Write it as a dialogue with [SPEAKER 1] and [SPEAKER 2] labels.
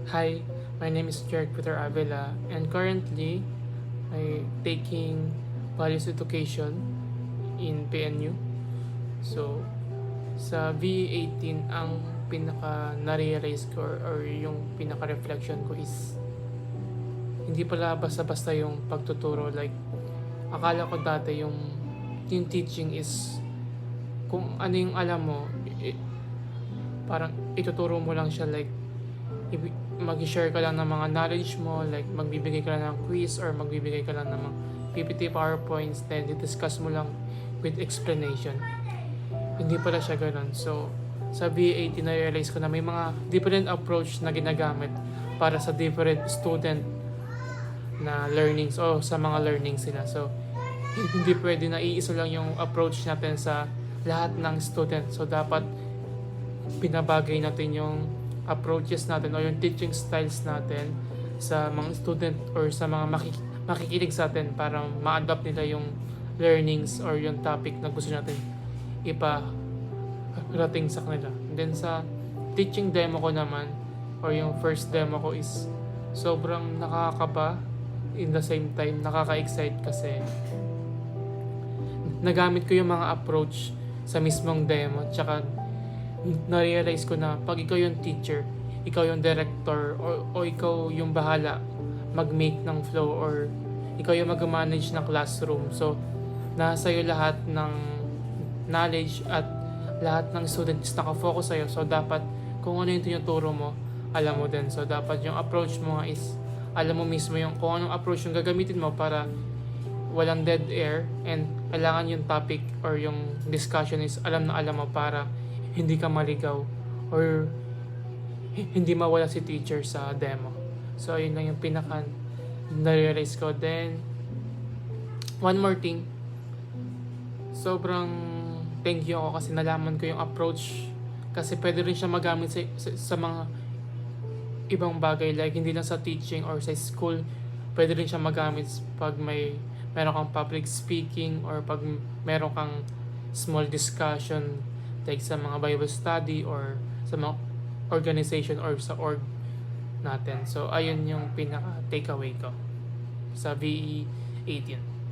[SPEAKER 1] Hi, my name is Jeric Peter Avila, and currently I taking Values Education in PNU. So, sa VE18 ang pinaka na-realize ko or yung pinaka reflection ko is hindi pala basta-basta yung pagtuturo. Like, akala ko dati yung teaching is kung ano yung alam mo, parang ituturo mo lang siya, like mag-share ka lang ng mga knowledge mo, like magbibigay ka lang ng quiz or magbibigay ka lang ng mga PPT, PowerPoints, then discuss mo lang with explanation. Hindi pala siya ganun. So, sa VAT na-realize ko na may mga different approach na ginagamit para sa different student na learnings o sa mga learnings nila. So, hindi pwede na iisa lang yung approach natin sa lahat ng student. So, dapat pinabagay natin yung approaches natin o yung teaching styles natin sa mga student or sa mga makikinig sa atin para ma-adapt nila yung learnings or yung topic na gusto natin iparating sa kanila. And then sa teaching demo ko naman or yung first demo ko is sobrang nakakaba, in the same time nakaka-excite kasi nagamit ko yung mga approach sa mismong demo, tsaka na-realize ko na pag ikaw yung teacher, ikaw yung director, o ikaw yung bahala mag-make ng flow, or ikaw yung mag-manage ng classroom. So, nasa iyo lahat ng knowledge at lahat ng students nakafocus sa'yo. So, dapat kung ano yung tinuturo mo, alam mo din. So, dapat yung approach mo is, alam mo mismo yung kung anong approach yung gagamitin mo para walang dead air, and kailangan yung topic or yung discussion is alam na alam mo para hindi ka maligaw or hindi mawala si teacher sa demo. So, yun lang yung pinaka na-realize ko. Then, one more thing, sobrang thank you ako kasi nalaman ko yung approach, kasi pwede rin siya magamit sa mga ibang bagay, like hindi lang sa teaching or sa school. Pwede rin siya magamit pag meron kang public speaking or pag meron kang small discussion like sa mga Bible study or sa mga organization or sa org natin. So, ayun yung pinaka takeaway ko sa VE 18.